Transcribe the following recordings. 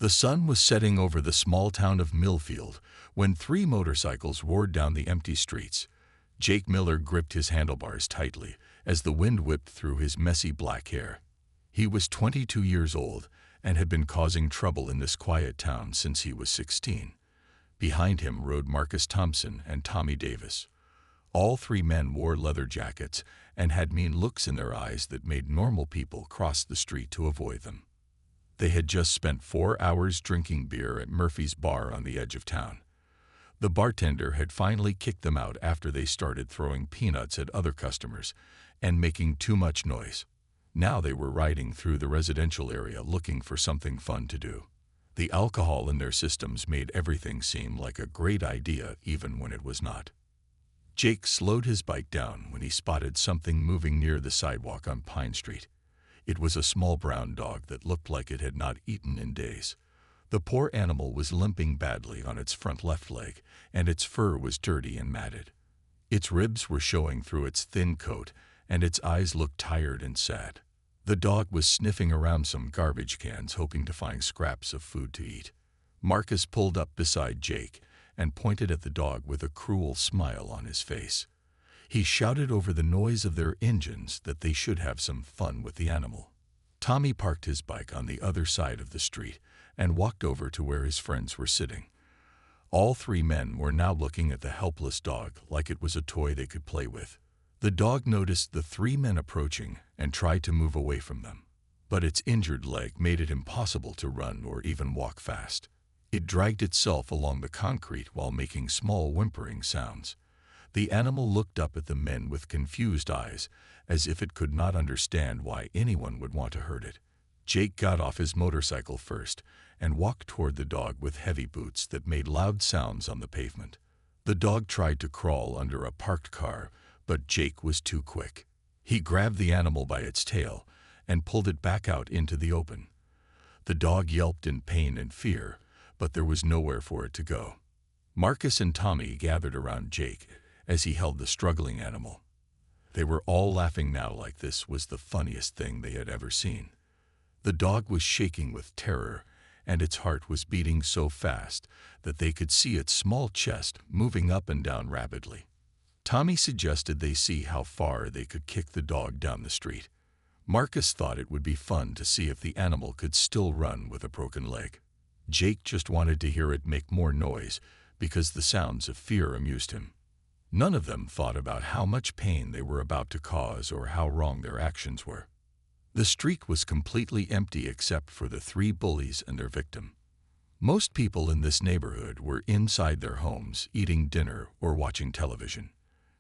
The sun was setting over the small town of Millfield when three motorcycles roared down the empty streets. Jake Miller gripped his handlebars tightly as the wind whipped through his messy black hair. He was 22 years old and had been causing trouble in this quiet town since he was 16. Behind him rode Marcus Thompson and Tommy Davis. All three men wore leather jackets and had mean looks in their eyes that made normal people cross the street to avoid them. They had just spent 4 hours drinking beer at Murphy's bar on the edge of town. The bartender had finally kicked them out after they started throwing peanuts at other customers and making too much noise. Now they were riding through the residential area looking for something fun to do. The alcohol in their systems made everything seem like a great idea even when it was not. Jake slowed his bike down when he spotted something moving near the sidewalk on Pine Street. It was a small brown dog that looked like it had not eaten in days. The poor animal was limping badly on its front left leg, and its fur was dirty and matted. Its ribs were showing through its thin coat, and its eyes looked tired and sad. The dog was sniffing around some garbage cans, hoping to find scraps of food to eat. Marcus pulled up beside Jake and pointed at the dog with a cruel smile on his face. He shouted over the noise of their engines that they should have some fun with the animal. Tommy parked his bike on the other side of the street and walked over to where his friends were sitting. All three men were now looking at the helpless dog like it was a toy they could play with. The dog noticed the three men approaching and tried to move away from them, but its injured leg made it impossible to run or even walk fast. It dragged itself along the concrete while making small whimpering sounds. The animal looked up at the men with confused eyes, as if it could not understand why anyone would want to hurt it. Jake got off his motorcycle first and walked toward the dog with heavy boots that made loud sounds on the pavement. The dog tried to crawl under a parked car, but Jake was too quick. He grabbed the animal by its tail and pulled it back out into the open. The dog yelped in pain and fear, but there was nowhere for it to go. Marcus and Tommy gathered around Jake as he held the struggling animal. They were all laughing now like this was the funniest thing they had ever seen. The dog was shaking with terror, and its heart was beating so fast that they could see its small chest moving up and down rapidly. Tommy suggested they see how far they could kick the dog down the street. Marcus thought it would be fun to see if the animal could still run with a broken leg. Jake just wanted to hear it make more noise because the sounds of fear amused him. None of them thought about how much pain they were about to cause or how wrong their actions were. The street was completely empty except for the three bullies and their victim. Most people in this neighborhood were inside their homes, eating dinner or watching television.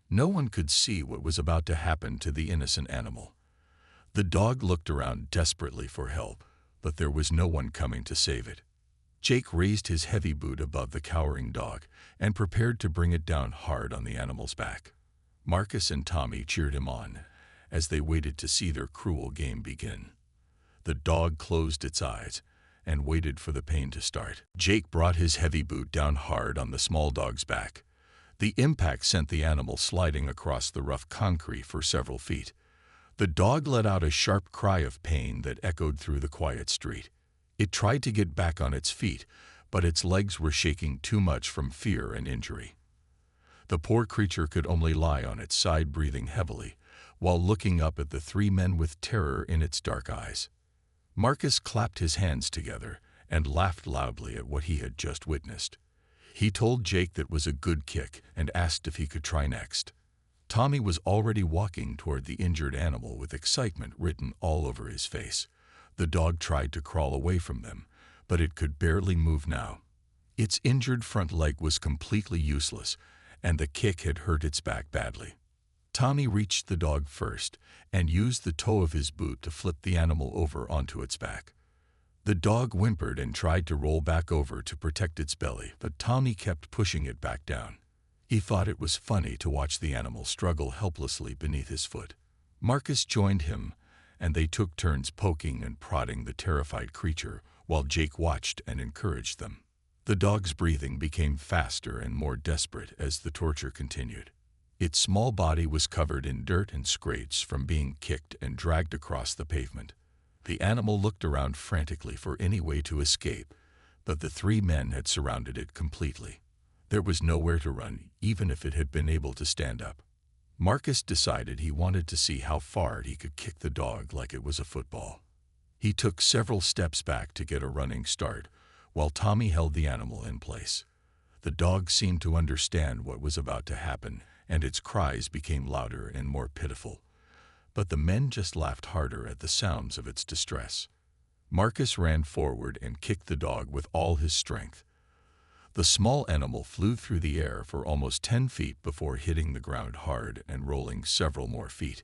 No one could see what was about to happen to the innocent animal. The dog looked around desperately for help, but there was no one coming to save it. Jake raised his heavy boot above the cowering dog and prepared to bring it down hard on the animal's back. Marcus and Tommy cheered him on as they waited to see their cruel game begin. The dog closed its eyes and waited for the pain to start. Jake brought his heavy boot down hard on the small dog's back. The impact sent the animal sliding across the rough concrete for several feet. The dog let out a sharp cry of pain that echoed through the quiet street. It tried to get back on its feet, but its legs were shaking too much from fear and injury. The poor creature could only lie on its side, breathing heavily, while looking up at the three men with terror in its dark eyes. Marcus clapped his hands together and laughed loudly at what he had just witnessed. He told Jake that was a good kick and asked if he could try next. Tommy was already walking toward the injured animal with excitement written all over his face. The dog tried to crawl away from them, but it could barely move now. Its injured front leg was completely useless, and the kick had hurt its back badly. Tommy reached the dog first and used the toe of his boot to flip the animal over onto its back. The dog whimpered and tried to roll back over to protect its belly, but Tommy kept pushing it back down. He thought it was funny to watch the animal struggle helplessly beneath his foot. Marcus joined him, and they took turns poking and prodding the terrified creature while Jake watched and encouraged them. The dog's breathing became faster and more desperate as the torture continued. Its small body was covered in dirt and scrapes from being kicked and dragged across the pavement. The animal looked around frantically for any way to escape, but the three men had surrounded it completely. There was nowhere to run, even if it had been able to stand up. Marcus decided he wanted to see how far he could kick the dog like it was a football. He took several steps back to get a running start, while Tommy held the animal in place. The dog seemed to understand what was about to happen, and its cries became louder and more pitiful. But the men just laughed harder at the sounds of its distress. Marcus ran forward and kicked the dog with all his strength. The small animal flew through the air for almost 10 feet before hitting the ground hard and rolling several more feet.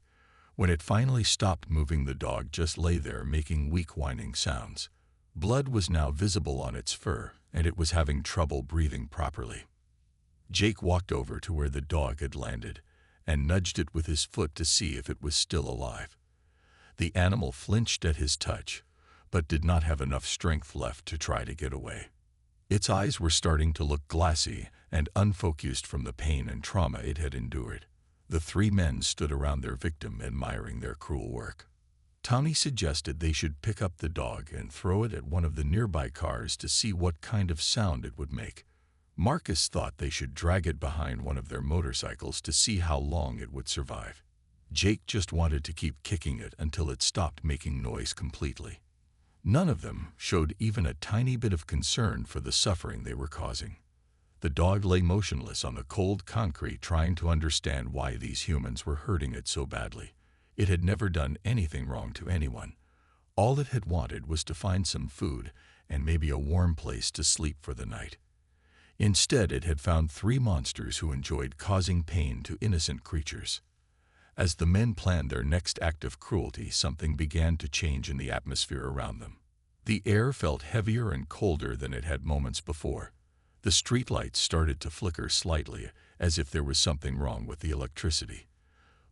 When it finally stopped moving, the dog just lay there making weak whining sounds. Blood was now visible on its fur, and it was having trouble breathing properly. Jake walked over to where the dog had landed and nudged it with his foot to see if it was still alive. The animal flinched at his touch, but did not have enough strength left to try to get away. Its eyes were starting to look glassy and unfocused from the pain and trauma it had endured. The three men stood around their victim, admiring their cruel work. Tommy suggested they should pick up the dog and throw it at one of the nearby cars to see what kind of sound it would make. Marcus thought they should drag it behind one of their motorcycles to see how long it would survive. Jake just wanted to keep kicking it until it stopped making noise completely. None of them showed even a tiny bit of concern for the suffering they were causing. The dog lay motionless on the cold concrete, trying to understand why these humans were hurting it so badly. It had never done anything wrong to anyone. All it had wanted was to find some food and maybe a warm place to sleep for the night. Instead, it had found three monsters who enjoyed causing pain to innocent creatures. As the men planned their next act of cruelty, something began to change in the atmosphere around them. The air felt heavier and colder than it had moments before. The streetlights started to flicker slightly, as if there was something wrong with the electricity.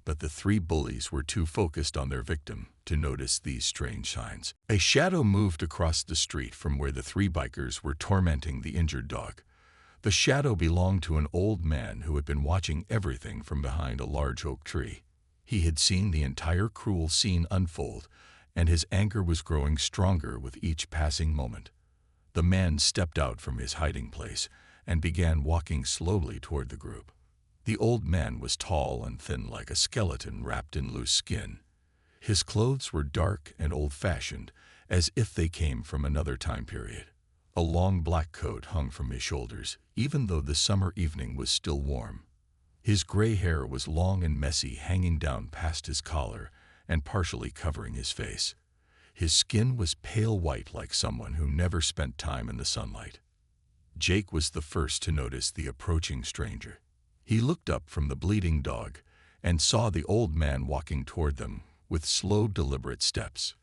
But the three bullies were too focused on their victim to notice these strange signs. A shadow moved across the street from where the three bikers were tormenting the injured dog. The shadow belonged to an old man who had been watching everything from behind a large oak tree. He had seen the entire cruel scene unfold, and his anger was growing stronger with each passing moment. The man stepped out from his hiding place and began walking slowly toward the group. The old man was tall and thin, like a skeleton wrapped in loose skin. His clothes were dark and old-fashioned, as if they came from another time period. A long black coat hung from his shoulders, even though the summer evening was still warm. His gray hair was long and messy, hanging down past his collar and partially covering his face. His skin was pale white, like someone who never spent time in the sunlight. Jake was the first to notice the approaching stranger. He looked up from the bleeding dog and saw the old man walking toward them with slow, deliberate steps.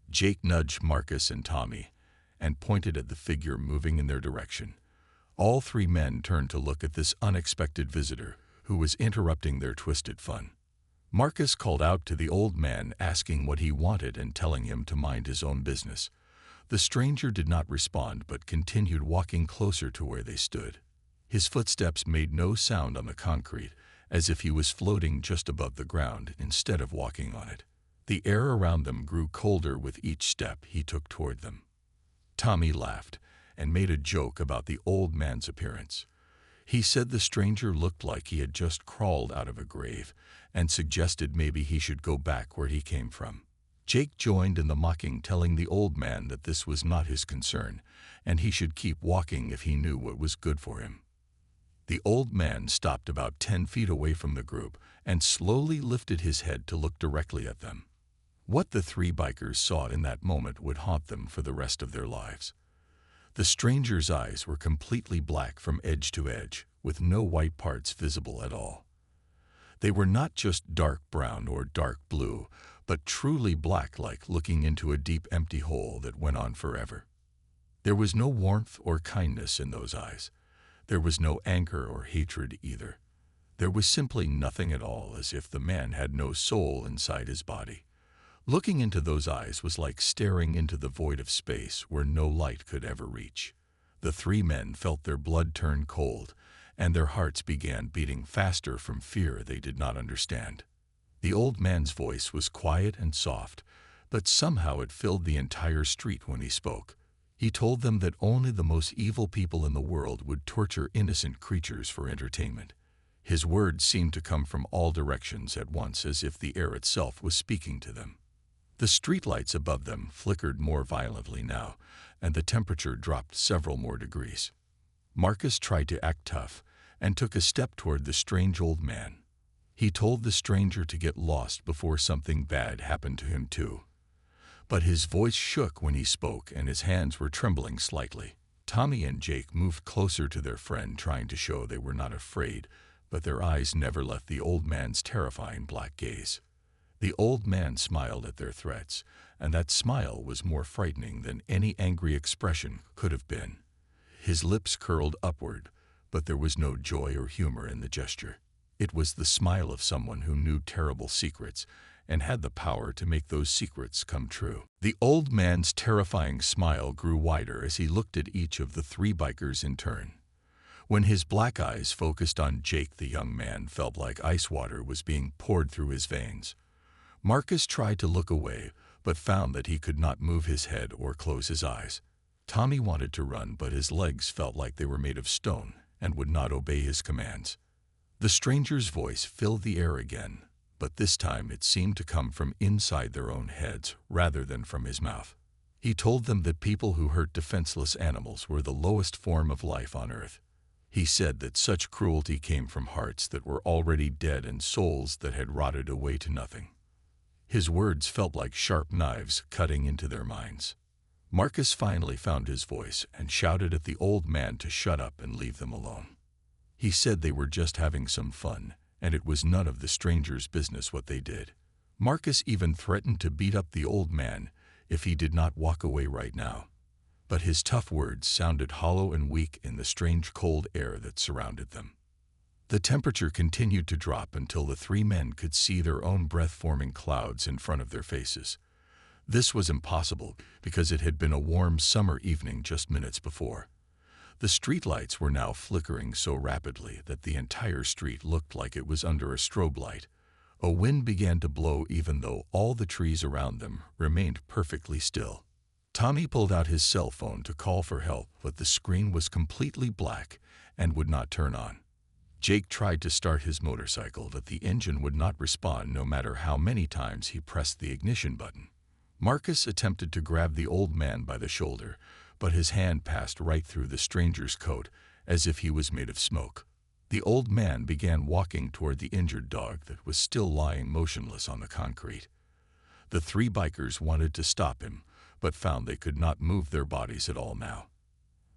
Jake nudged Marcus and Tommy and pointed at the figure moving in their direction. All three men turned to look at this unexpected visitor who was interrupting their twisted fun. Marcus called out to the old man, asking what he wanted and telling him to mind his own business. The stranger did not respond but continued walking closer to where they stood. His footsteps made no sound on the concrete, as if he was floating just above the ground instead of walking on it. The air around them grew colder with each step he took toward them. Tommy laughed and made a joke about the old man's appearance. He said the stranger looked like he had just crawled out of a grave and suggested maybe he should go back where he came from. Jake joined in the mocking, telling the old man that this was not his concern and he should keep walking if he knew what was good for him. The old man stopped about 10 feet away from the group and slowly lifted his head to look directly at them. What the three bikers saw in that moment would haunt them for the rest of their lives. The stranger's eyes were completely black from edge to edge, with no white parts visible at all. They were not just dark brown or dark blue, but truly black, like looking into a deep empty hole that went on forever. There was no warmth or kindness in those eyes. There was no anger or hatred either. There was simply nothing at all, as if the man had no soul inside his body. Looking into those eyes was like staring into the void of space where no light could ever reach. The three men felt their blood turn cold, and their hearts began beating faster from fear they did not understand. The old man's voice was quiet and soft, but somehow it filled the entire street when he spoke. He told them that only the most evil people in the world would torture innocent creatures for entertainment. His words seemed to come from all directions at once, as if the air itself was speaking to them. The streetlights above them flickered more violently now, and the temperature dropped several more degrees. Marcus tried to act tough and took a step toward the strange old man. He told the stranger to get lost before something bad happened to him too. But his voice shook when he spoke and his hands were trembling slightly. Tommy and Jake moved closer to their friend, trying to show they were not afraid, but their eyes never left the old man's terrifying black gaze. The old man smiled at their threats, and that smile was more frightening than any angry expression could have been. His lips curled upward, but there was no joy or humor in the gesture. It was the smile of someone who knew terrible secrets and had the power to make those secrets come true. The old man's terrifying smile grew wider as he looked at each of the three bikers in turn. When his black eyes focused on Jake, the young man felt like ice water was being poured through his veins. Marcus tried to look away, but found that he could not move his head or close his eyes. Tommy wanted to run, but his legs felt like they were made of stone and would not obey his commands. The stranger's voice filled the air again, but this time it seemed to come from inside their own heads rather than from his mouth. He told them that people who hurt defenseless animals were the lowest form of life on earth. He said that such cruelty came from hearts that were already dead and souls that had rotted away to nothing. His words felt like sharp knives cutting into their minds. Marcus finally found his voice and shouted at the old man to shut up and leave them alone. He said they were just having some fun, and it was none of the stranger's business what they did. Marcus even threatened to beat up the old man if he did not walk away right now. But his tough words sounded hollow and weak in the strange cold air that surrounded them. The temperature continued to drop until the three men could see their own breath-forming clouds in front of their faces. This was impossible because it had been a warm summer evening just minutes before. The streetlights were now flickering so rapidly that the entire street looked like it was under a strobe light. A wind began to blow even though all the trees around them remained perfectly still. Tommy pulled out his cell phone to call for help, but the screen was completely black and would not turn on. Jake tried to start his motorcycle, but the engine would not respond no matter how many times he pressed the ignition button. Marcus attempted to grab the old man by the shoulder, but his hand passed right through the stranger's coat as if he was made of smoke. The old man began walking toward the injured dog that was still lying motionless on the concrete. The three bikers wanted to stop him, but found they could not move their bodies at all now.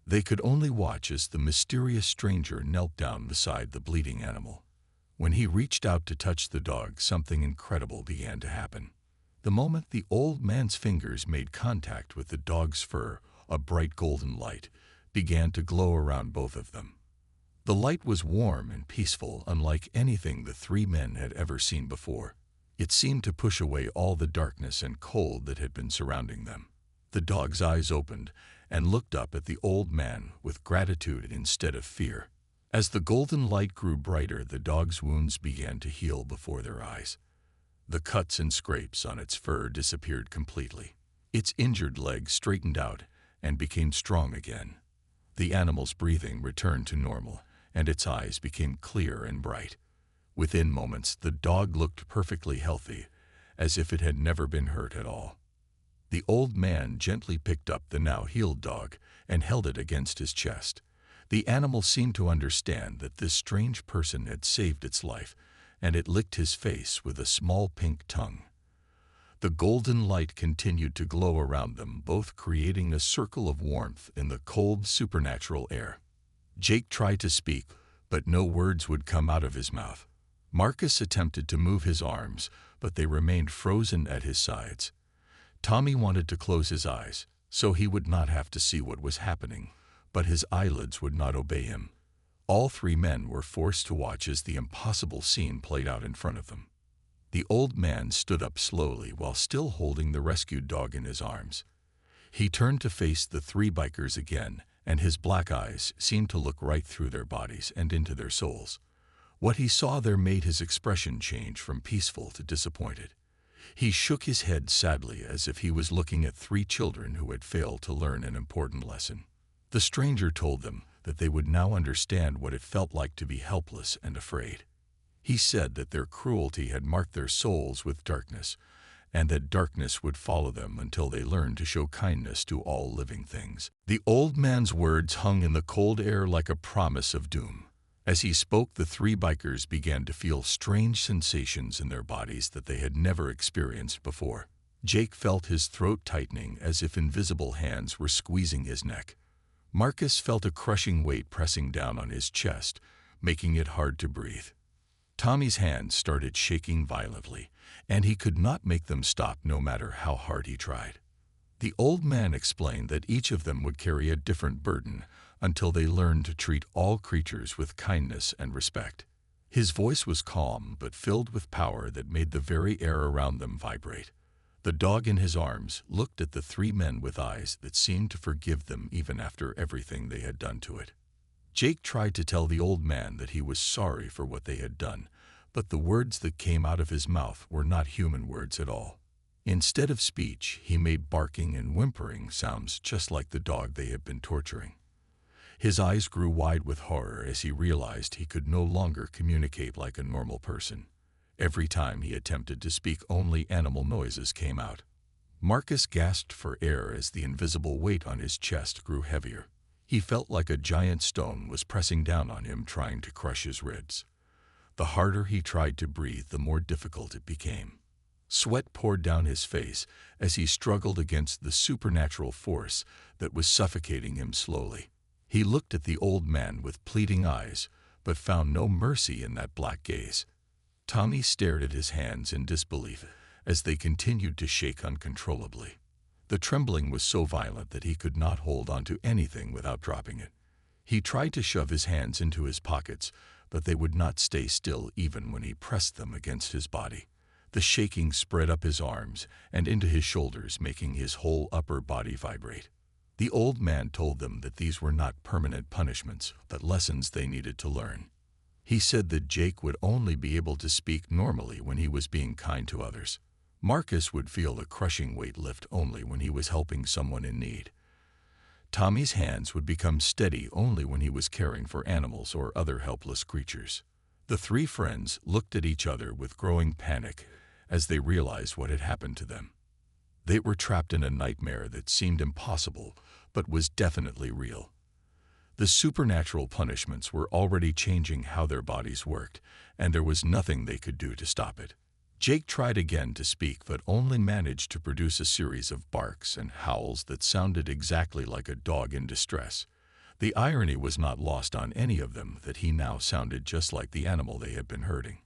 They could only watch as the mysterious stranger knelt down beside the bleeding animal. When he reached out to touch the dog, something incredible began to happen. The moment the old man's fingers made contact with the dog's fur, a bright golden light began to glow around both of them. The light was warm and peaceful, unlike anything the three men had ever seen before. It seemed to push away all the darkness and cold that had been surrounding them. The dog's eyes opened and looked up at the old man with gratitude instead of fear. As the golden light grew brighter, the dog's wounds began to heal before their eyes. The cuts and scrapes on its fur disappeared completely. Its injured legs straightened out and became strong again. The animal's breathing returned to normal, and its eyes became clear and bright. Within moments, the dog looked perfectly healthy, as if it had never been hurt at all. The old man gently picked up the now healed dog and held it against his chest. The animal seemed to understand that this strange person had saved its life, and it licked his face with a small pink tongue. The golden light continued to glow around them, both creating a circle of warmth in the cold, supernatural air. Jake tried to speak, but no words would come out of his mouth. Marcus attempted to move his arms, but they remained frozen at his sides. Tommy wanted to close his eyes, so he would not have to see what was happening, but his eyelids would not obey him. All three men were forced to watch as the impossible scene played out in front of them. The old man stood up slowly while still holding the rescued dog in his arms. He turned to face the three bikers again, and his black eyes seemed to look right through their bodies and into their souls. What he saw there made his expression change from peaceful to disappointed. He shook his head sadly as if he was looking at three children who had failed to learn an important lesson. The stranger told them that they would now understand what it felt like to be helpless and afraid. He said that their cruelty had marked their souls with darkness, and that darkness would follow them until they learned to show kindness to all living things. The old man's words hung in the cold air like a promise of doom. As he spoke, the three bikers began to feel strange sensations in their bodies that they had never experienced before. Jake felt his throat tightening as if invisible hands were squeezing his neck. Marcus felt a crushing weight pressing down on his chest, making it hard to breathe. Tommy's hands started shaking violently, and he could not make them stop no matter how hard he tried. The old man explained that each of them would carry a different burden until they learned to treat all creatures with kindness and respect. His voice was calm but filled with power that made the very air around them vibrate. The dog in his arms looked at the three men with eyes that seemed to forgive them even after everything they had done to it. Jake tried to tell the old man that he was sorry for what they had done, but the words that came out of his mouth were not human words at all. Instead of speech, he made barking and whimpering sounds just like the dog they had been torturing. His eyes grew wide with horror as he realized he could no longer communicate like a normal person. Every time he attempted to speak, only animal noises came out. Marcus gasped for air as the invisible weight on his chest grew heavier. He felt like a giant stone was pressing down on him, trying to crush his ribs. The harder he tried to breathe, the more difficult it became. Sweat poured down his face as he struggled against the supernatural force that was suffocating him slowly. He looked at the old man with pleading eyes, but found no mercy in that black gaze. Tommy stared at his hands in disbelief as they continued to shake uncontrollably. The trembling was so violent that he could not hold onto anything without dropping it. He tried to shove his hands into his pockets, but they would not stay still even when he pressed them against his body. The shaking spread up his arms and into his shoulders, making his whole upper body vibrate. The old man told them that these were not permanent punishments, but lessons they needed to learn. He said that Jake would only be able to speak normally when he was being kind to others. Marcus would feel the crushing weight lift only when he was helping someone in need. Tommy's hands would become steady only when he was caring for animals or other helpless creatures. The three friends looked at each other with growing panic as they realized what had happened to them. They were trapped in a nightmare that seemed impossible, but was definitely real. The supernatural punishments were already changing how their bodies worked, and there was nothing they could do to stop it. Jake tried again to speak, but only managed to produce a series of barks and howls that sounded exactly like a dog in distress. The irony was not lost on any of them that he now sounded just like the animal they had been hurting.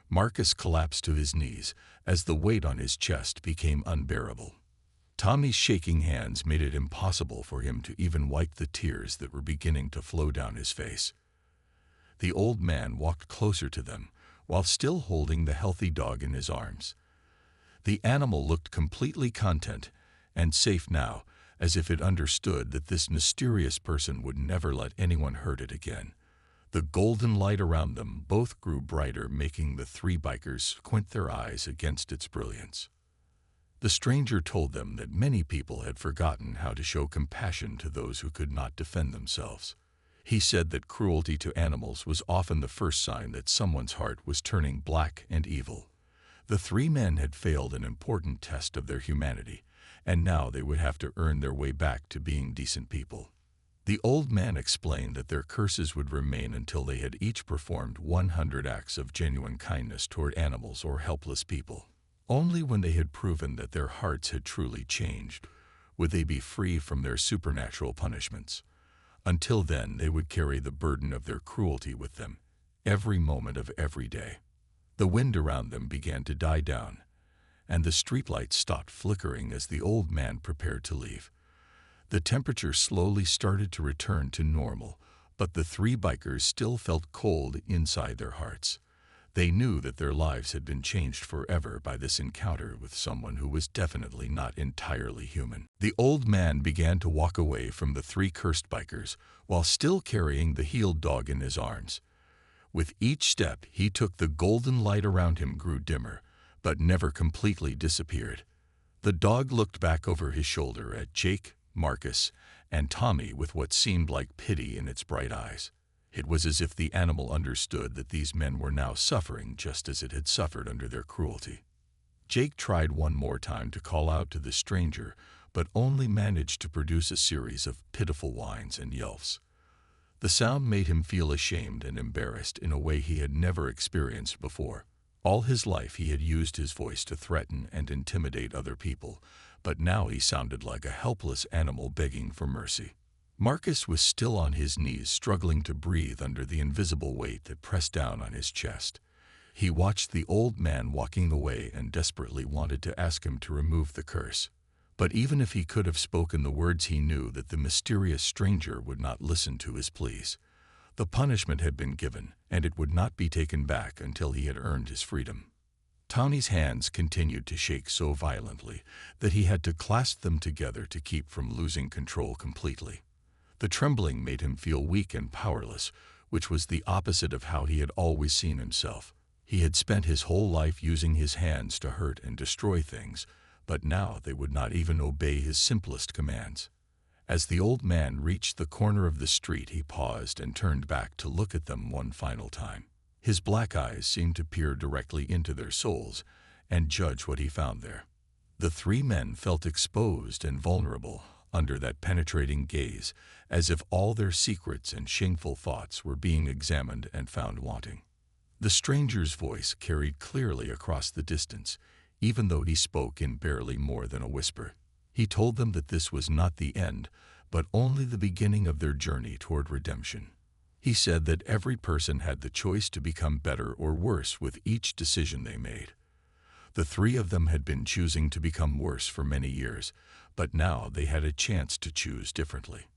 Marcus collapsed to his knees as the weight on his chest became unbearable. Tommy's shaking hands made it impossible for him to even wipe the tears that were beginning to flow down his face. The old man walked closer to them, while still holding the healthy dog in his arms. The animal looked completely content and safe now, as if it understood that this mysterious person would never let anyone hurt it again. The golden light around them both grew brighter, making the three bikers squint their eyes against its brilliance. The stranger told them that many people had forgotten how to show compassion to those who could not defend themselves. He said that cruelty to animals was often the first sign that someone's heart was turning black and evil. The three men had failed an important test of their humanity, and now they would have to earn their way back to being decent people. The old man explained that their curses would remain until they had each performed 100 acts of genuine kindness toward animals or helpless people. Only when they had proven that their hearts had truly changed would they be free from their supernatural punishments. Until then, they would carry the burden of their cruelty with them, every moment of every day. The wind around them began to die down, and the streetlights stopped flickering as the old man prepared to leave. The temperature slowly started to return to normal, but the three bikers still felt cold inside their hearts. They knew that their lives had been changed forever by this encounter with someone who was definitely not entirely human. The old man began to walk away from the three cursed bikers while still carrying the healed dog in his arms. With each step he took, the golden light around him grew dimmer, but never completely disappeared. The dog looked back over his shoulder at Jake, Marcus, and Tommy with what seemed like pity in its bright eyes. It was as if the animal understood that these men were now suffering just as it had suffered under their cruelty. Jake tried one more time to call out to the stranger, but only managed to produce a series of pitiful whines and yelps. The sound made him feel ashamed and embarrassed in a way he had never experienced before. All his life he had used his voice to threaten and intimidate other people, but now he sounded like a helpless animal begging for mercy. Marcus was still on his knees, struggling to breathe under the invisible weight that pressed down on his chest. He watched the old man walking away and desperately wanted to ask him to remove the curse. But even if he could have spoken the words, he knew that the mysterious stranger would not listen to his pleas. The punishment had been given, and it would not be taken back until he had earned his freedom. Tommy's hands continued to shake so violently that he had to clasp them together to keep from losing control completely. The trembling made him feel weak and powerless, which was the opposite of how he had always seen himself. He had spent his whole life using his hands to hurt and destroy things, but now they would not even obey his simplest commands. As the old man reached the corner of the street, he paused and turned back to look at them one final time. His black eyes seemed to peer directly into their souls and judge what he found there. The three men felt exposed and vulnerable under that penetrating gaze, as if all their secrets and shameful thoughts were being examined and found wanting. The stranger's voice carried clearly across the distance, even though he spoke in barely more than a whisper. He told them that this was not the end, but only the beginning of their journey toward redemption. He said that every person had the choice to become better or worse with each decision they made. The three of them had been choosing to become worse for many years, but now they had a chance to choose differently.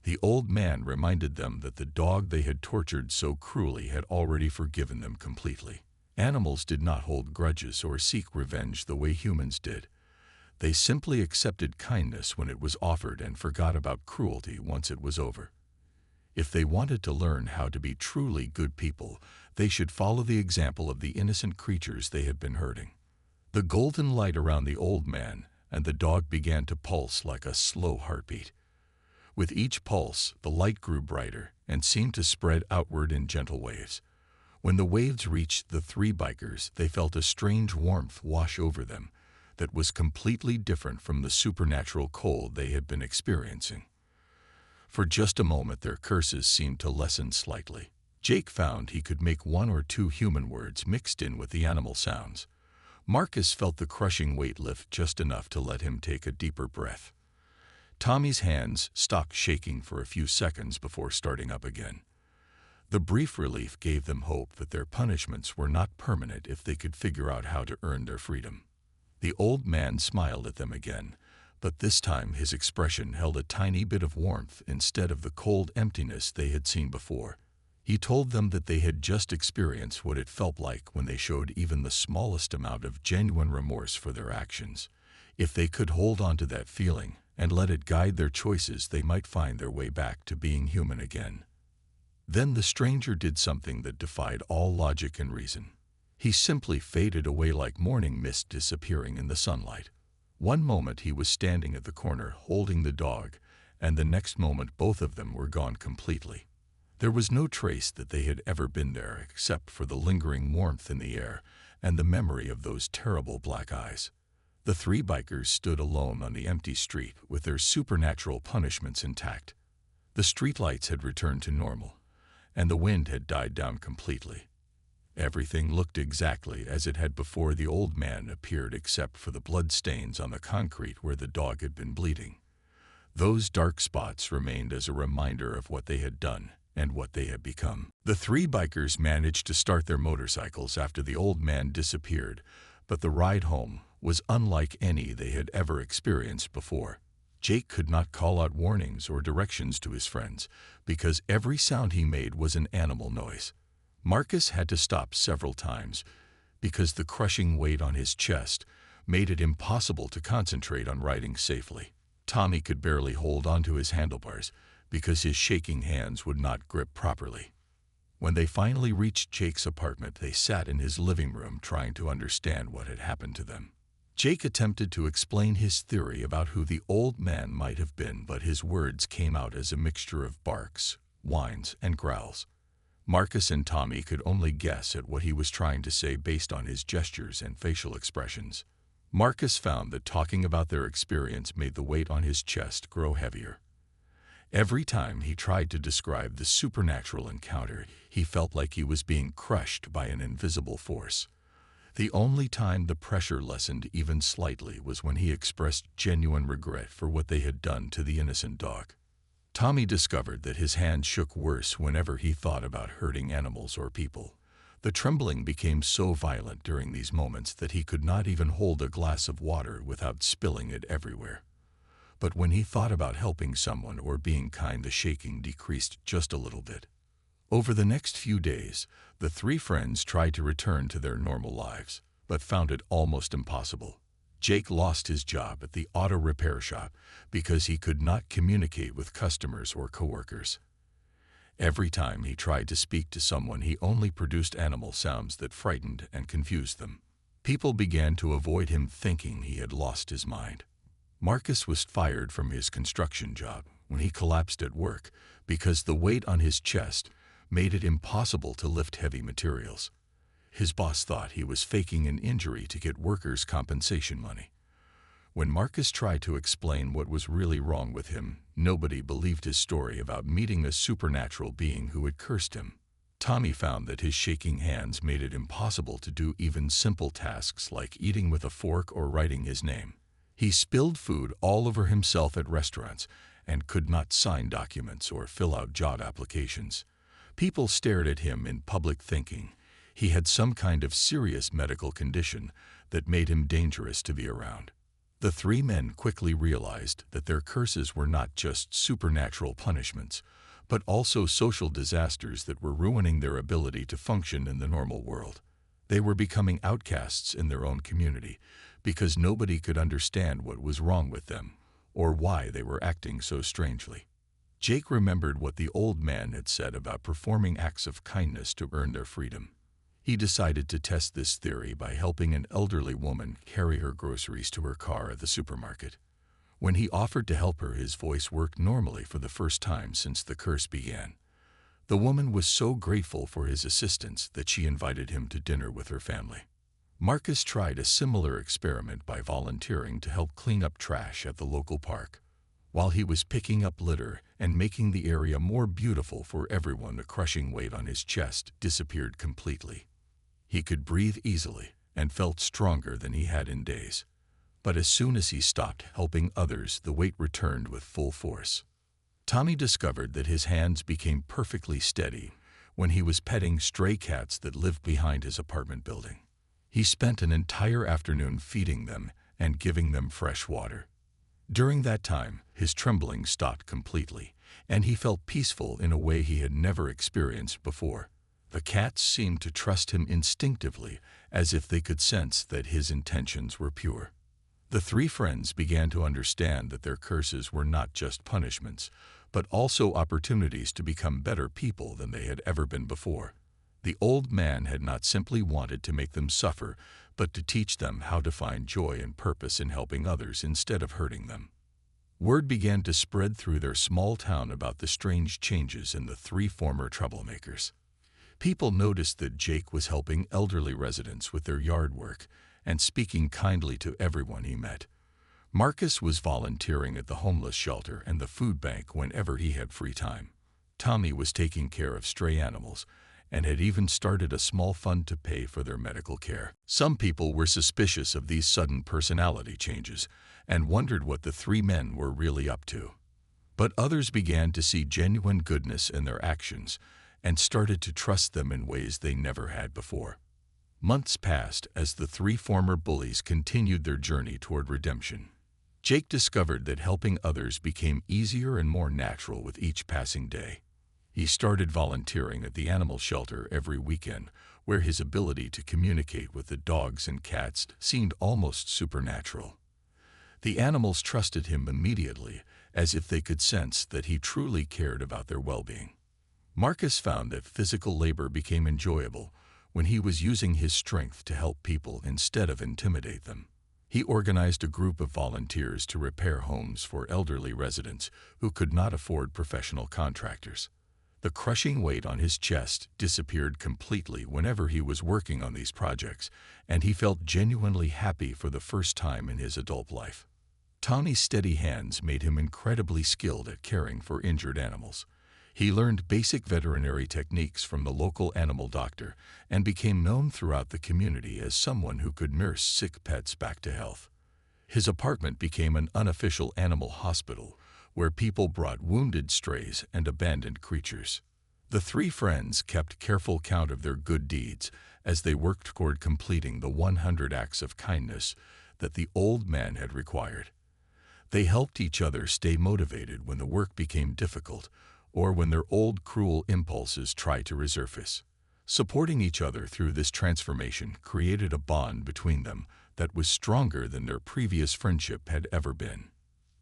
The old man reminded them that the dog they had tortured so cruelly had already forgiven them completely. Animals did not hold grudges or seek revenge the way humans did. They simply accepted kindness when it was offered and forgot about cruelty once it was over. If they wanted to learn how to be truly good people, they should follow the example of the innocent creatures they had been hurting. The golden light around the old man and the dog began to pulse like a slow heartbeat. With each pulse, the light grew brighter and seemed to spread outward in gentle waves. When the waves reached the three bikers, they felt a strange warmth wash over them that was completely different from the supernatural cold they had been experiencing. For just a moment, their curses seemed to lessen slightly. Jake found he could make one or two human words mixed in with the animal sounds. Marcus felt the crushing weight lift just enough to let him take a deeper breath. Tommy's hands stopped shaking for a few seconds before starting up again. The brief relief gave them hope that their punishments were not permanent if they could figure out how to earn their freedom. The old man smiled at them again, but this time his expression held a tiny bit of warmth instead of the cold emptiness they had seen before. He told them that they had just experienced what it felt like when they showed even the smallest amount of genuine remorse for their actions. If they could hold on to that feeling and let it guide their choices, they might find their way back to being human again. Then the stranger did something that defied all logic and reason. He simply faded away like morning mist disappearing in the sunlight. One moment he was standing at the corner holding the dog, and the next moment both of them were gone completely. There was no trace that they had ever been there except for the lingering warmth in the air and the memory of those terrible black eyes. The three bikers stood alone on the empty street with their supernatural punishments intact. The streetlights had returned to normal, and the wind had died down completely. Everything looked exactly as it had before the old man appeared except for the blood stains on the concrete where the dog had been bleeding. Those dark spots remained as a reminder of what they had done and what they had become. The three bikers managed to start their motorcycles after the old man disappeared, but the ride home was unlike any they had ever experienced before. Jake could not call out warnings or directions to his friends because every sound he made was an animal noise. Marcus had to stop several times because the crushing weight on his chest made it impossible to concentrate on riding safely. Tommy could barely hold onto his handlebars because his shaking hands would not grip properly. When they finally reached Jake's apartment, they sat in his living room trying to understand what had happened to them. Jake attempted to explain his theory about who the old man might have been, but his words came out as a mixture of barks, whines, and growls. Marcus and Tommy could only guess at what he was trying to say based on his gestures and facial expressions. Marcus found that talking about their experience made the weight on his chest grow heavier. Every time he tried to describe the supernatural encounter, he felt like he was being crushed by an invisible force. The only time the pressure lessened even slightly was when he expressed genuine regret for what they had done to the innocent dog. Tommy discovered that his hands shook worse whenever he thought about hurting animals or people. The trembling became so violent during these moments that he could not even hold a glass of water without spilling it everywhere. But when he thought about helping someone or being kind, the shaking decreased just a little bit. Over the next few days, the three friends tried to return to their normal lives, but found it almost impossible. Jake lost his job at the auto repair shop because he could not communicate with customers or coworkers. Every time he tried to speak to someone, he only produced animal sounds that frightened and confused them. People began to avoid him, thinking he had lost his mind. Marcus was fired from his construction job when he collapsed at work because the weight on his chest made it impossible to lift heavy materials. His boss thought he was faking an injury to get workers' compensation money. When Marcus tried to explain what was really wrong with him, nobody believed his story about meeting a supernatural being who had cursed him. Tommy found that his shaking hands made it impossible to do even simple tasks like eating with a fork or writing his name. He spilled food all over himself at restaurants and could not sign documents or fill out job applications. People stared at him in public, thinking he had some kind of serious medical condition that made him dangerous to be around. The three men quickly realized that their curses were not just supernatural punishments, but also social disasters that were ruining their ability to function in the normal world. They were becoming outcasts in their own community because nobody could understand what was wrong with them or why they were acting so strangely. Jake remembered what the old man had said about performing acts of kindness to earn their freedom. He decided to test this theory by helping an elderly woman carry her groceries to her car at the supermarket. When he offered to help her, his voice worked normally for the first time since the curse began. The woman was so grateful for his assistance that she invited him to dinner with her family. Marcus tried a similar experiment by volunteering to help clean up trash at the local park. While he was picking up litter and making the area more beautiful for everyone, the crushing weight on his chest disappeared completely. He could breathe easily and felt stronger than he had in days. But as soon as he stopped helping others, the weight returned with full force. Tommy discovered that his hands became perfectly steady when he was petting stray cats that lived behind his apartment building. He spent an entire afternoon feeding them and giving them fresh water. During that time, his trembling stopped completely, and he felt peaceful in a way he had never experienced before. The cats seemed to trust him instinctively, as if they could sense that his intentions were pure. The three friends began to understand that their curses were not just punishments, but also opportunities to become better people than they had ever been before. The old man had not simply wanted to make them suffer, but to teach them how to find joy and purpose in helping others instead of hurting them. Word began to spread through their small town about the strange changes in the three former troublemakers. People noticed that Jake was helping elderly residents with their yard work and speaking kindly to everyone he met. Marcus was volunteering at the homeless shelter and the food bank whenever he had free time. Tommy was taking care of stray animals and had even started a small fund to pay for their medical care. Some people were suspicious of these sudden personality changes and wondered what the three men were really up to. But others began to see genuine goodness in their actions and started to trust them in ways they never had before. Months passed as the three former bullies continued their journey toward redemption. Jake discovered that helping others became easier and more natural with each passing day. He started volunteering at the animal shelter every weekend, where his ability to communicate with the dogs and cats seemed almost supernatural. The animals trusted him immediately, as if they could sense that he truly cared about their well-being. Marcus found that physical labor became enjoyable when he was using his strength to help people instead of intimidate them. He organized a group of volunteers to repair homes for elderly residents who could not afford professional contractors. The crushing weight on his chest disappeared completely whenever he was working on these projects, and he felt genuinely happy for the first time in his adult life. Tony's steady hands made him incredibly skilled at caring for injured animals. He learned basic veterinary techniques from the local animal doctor and became known throughout the community as someone who could nurse sick pets back to health. His apartment became an unofficial animal hospital where people brought wounded strays and abandoned creatures. The three friends kept careful count of their good deeds as they worked toward completing the 100 acts of kindness that the old man had required. They helped each other stay motivated when the work became difficult or when their old cruel impulses tried to resurface. Supporting each other through this transformation created a bond between them that was stronger than their previous friendship had ever been.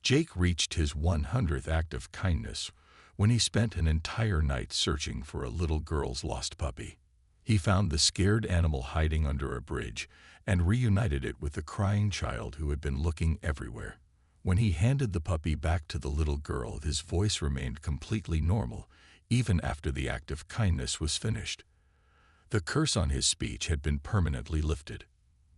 Jake reached his 100th act of kindness when he spent an entire night searching for a little girl's lost puppy. He found the scared animal hiding under a bridge and reunited it with the crying child who had been looking everywhere. When he handed the puppy back to the little girl, his voice remained completely normal, even after the act of kindness was finished. The curse on his speech had been permanently lifted.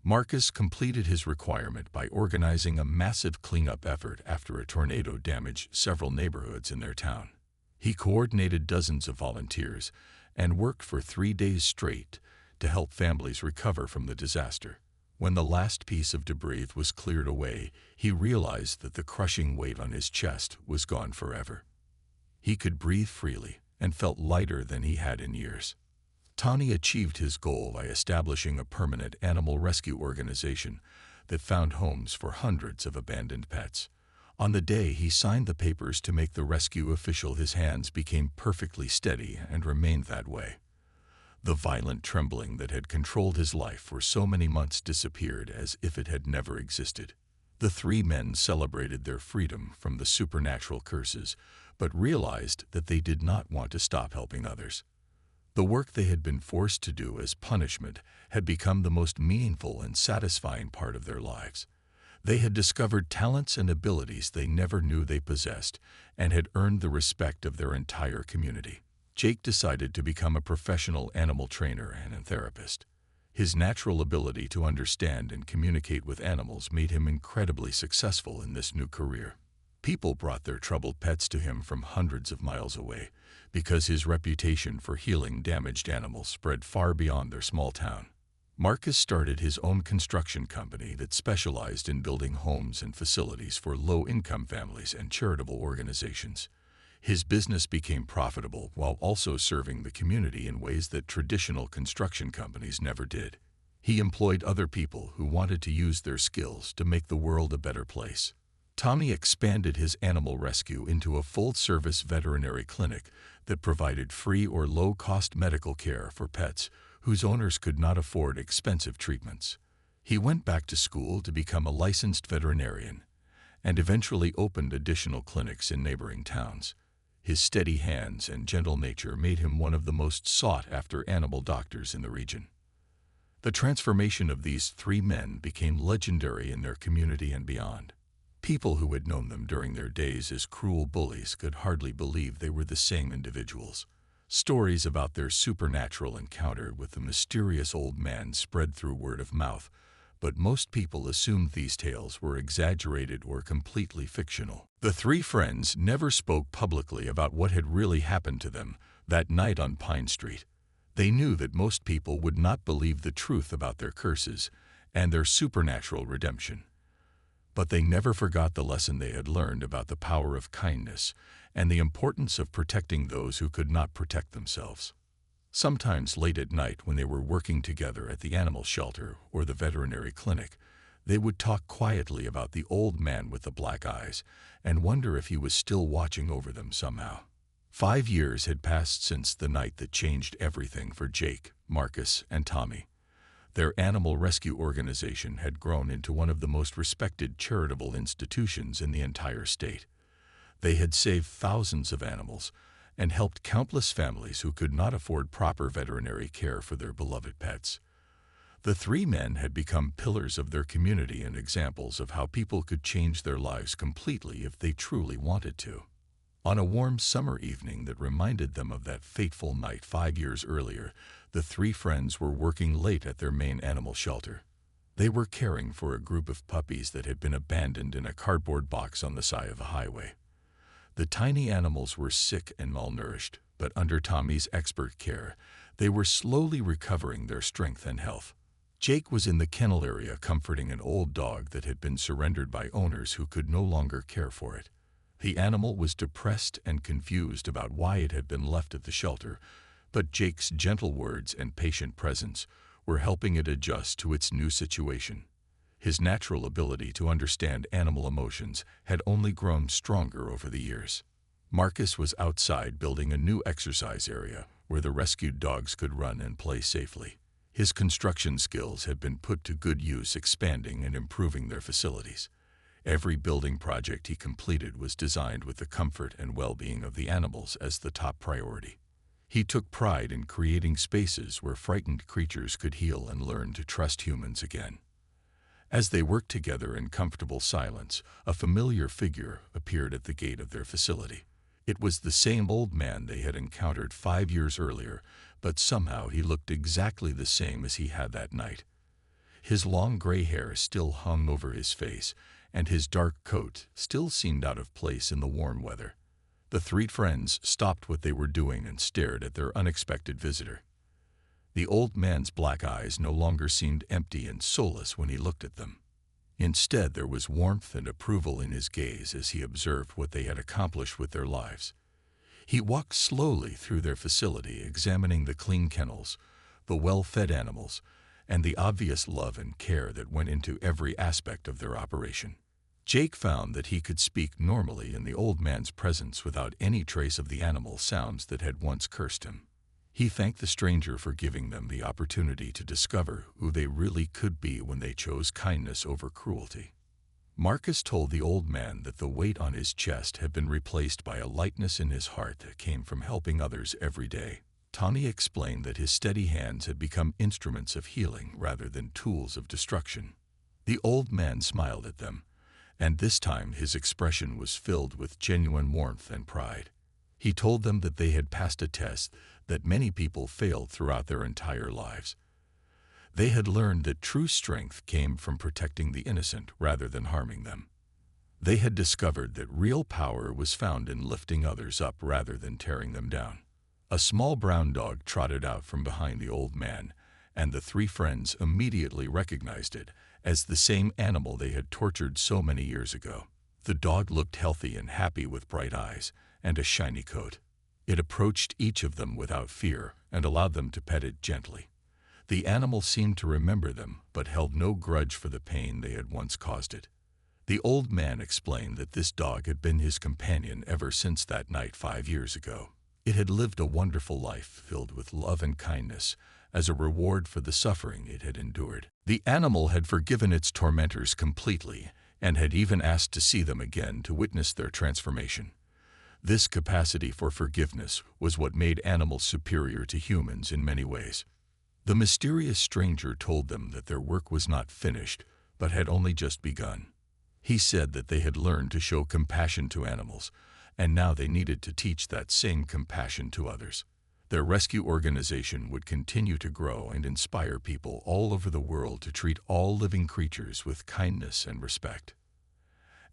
Marcus completed his requirement by organizing a massive cleanup effort after a tornado damaged several neighborhoods in their town. He coordinated dozens of volunteers and worked for 3 days straight to help families recover from the disaster. When the last piece of debris was cleared away, he realized that the crushing weight on his chest was gone forever. He could breathe freely and felt lighter than he had in years. Tony achieved his goal by establishing a permanent animal rescue organization that found homes for hundreds of abandoned pets. On the day he signed the papers to make the rescue official, his hands became perfectly steady and remained that way. The violent trembling that had controlled his life for so many months disappeared as if it had never existed. The three men celebrated their freedom from the supernatural curses, but realized that they did not want to stop helping others. The work they had been forced to do as punishment had become the most meaningful and satisfying part of their lives. They had discovered talents and abilities they never knew they possessed and had earned the respect of their entire community. Jake decided to become a professional animal trainer and a therapist. His natural ability to understand and communicate with animals made him incredibly successful in this new career. People brought their troubled pets to him from hundreds of miles away because his reputation for healing damaged animals spread far beyond their small town. Marcus started his own construction company that specialized in building homes and facilities for low-income families and charitable organizations. His business became profitable while also serving the community in ways that traditional construction companies never did. He employed other people who wanted to use their skills to make the world a better place. Tommy expanded his animal rescue into a full-service veterinary clinic that provided free or low-cost medical care for pets whose owners could not afford expensive treatments. He went back to school to become a licensed veterinarian and eventually opened additional clinics in neighboring towns. His steady hands and gentle nature made him one of the most sought-after animal doctors in the region. The transformation of these three men became legendary in their community and beyond. People who had known them during their days as cruel bullies could hardly believe they were the same individuals. Stories about their supernatural encounter with the mysterious old man spread through word of mouth, but most people assumed these tales were exaggerated or completely fictional. The three friends never spoke publicly about what had really happened to them that night on Pine Street. They knew that most people would not believe the truth about their curses and their supernatural redemption. But they never forgot the lesson they had learned about the power of kindness and the importance of protecting those who could not protect themselves. Sometimes late at night when they were working together at the animal shelter or the veterinary clinic, they would talk quietly about the old man with the black eyes and wonder if he was still watching over them somehow. 5 years had passed since the night that changed everything for Jake, Marcus, and Tommy. Their animal rescue organization had grown into one of the most respected charitable institutions in the entire state. They had saved thousands of animals and helped countless families who could not afford proper veterinary care for their beloved pets. The three men had become pillars of their community and examples of how people could change their lives completely if they truly wanted to. On a warm summer evening that reminded them of that fateful night 5 years earlier, the three friends were working late at their main animal shelter. They were caring for a group of puppies that had been abandoned in a cardboard box on the side of a highway. The tiny animals were sick and malnourished, but under Tommy's expert care, they were slowly recovering their strength and health. Jake was in the kennel area comforting an old dog that had been surrendered by owners who could no longer care for it. The animal was depressed and confused about why it had been left at the shelter, but Jake's gentle words and patient presence were helping it adjust to its new situation. His natural ability to understand animal emotions had only grown stronger over the years. Marcus was outside building a new exercise area where the rescued dogs could run and play safely. His construction skills had been put to good use, expanding and improving their facilities. Every building project he completed was designed with the comfort and well-being of the animals as the top priority. He took pride in creating spaces where frightened creatures could heal and learn to trust humans again. As they worked together in comfortable silence, a familiar figure appeared at the gate of their facility. It was the same old man they had encountered 5 years earlier, but somehow he looked exactly the same as he had that night. His long gray hair still hung over his face, and his dark coat still seemed out of place in the warm weather. The three friends stopped what they were doing and stared at their unexpected visitor. The old man's black eyes no longer seemed empty and soulless when he looked at them. Instead, there was warmth and approval in his gaze as he observed what they had accomplished with their lives. He walked slowly through their facility, examining the clean kennels, the well-fed animals, and the obvious love and care that went into every aspect of their operation. Jake found that he could speak normally in the old man's presence without any trace of the animal sounds that had once cursed him. He thanked the stranger for giving them the opportunity to discover who they really could be when they chose kindness over cruelty. Marcus told the old man that the weight on his chest had been replaced by a lightness in his heart that came from helping others every day. Tommy explained that his steady hands had become instruments of healing rather than tools of destruction. The old man smiled at them, and this time his expression was filled with genuine warmth and pride. He told them that they had passed a test that many people failed throughout their entire lives. They had learned that true strength came from protecting the innocent rather than harming them. They had discovered that real power was found in lifting others up rather than tearing them down. A small brown dog trotted out from behind the old man, and the three friends immediately recognized it as the same animal they had tortured so many years ago. The dog looked healthy and happy with bright eyes and a shiny coat. It approached each of them without fear and allowed them to pet it gently. The animal seemed to remember them, but held no grudge for the pain they had once caused it. The old man explained that this dog had been his companion ever since that night 5 years ago. It had lived a wonderful life filled with love and kindness as a reward for the suffering it had endured. The animal had forgiven its tormentors completely and had even asked to see them again to witness their transformation. This capacity for forgiveness was what made animals superior to humans in many ways. The mysterious stranger told them that their work was not finished, but had only just begun. He said that they had learned to show compassion to animals, and now they needed to teach that same compassion to others. Their rescue organization would continue to grow and inspire people all over the world to treat all living creatures with kindness and respect.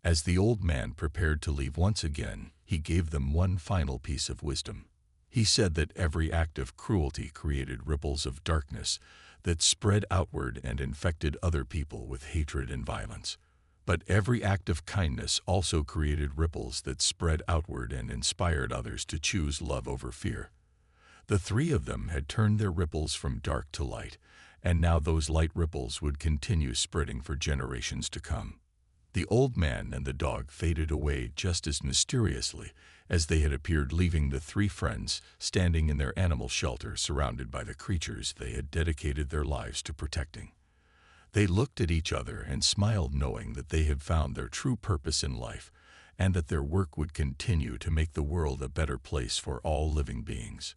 As the old man prepared to leave once again, he gave them one final piece of wisdom. He said that every act of cruelty created ripples of darkness that spread outward and infected other people with hatred and violence. But every act of kindness also created ripples that spread outward and inspired others to choose love over fear. The three of them had turned their ripples from dark to light, and now those light ripples would continue spreading for generations to come. The old man and the dog faded away just as mysteriously as they had appeared, leaving the three friends standing in their animal shelter surrounded by the creatures they had dedicated their lives to protecting. They looked at each other and smiled, knowing that they had found their true purpose in life and that their work would continue to make the world a better place for all living beings.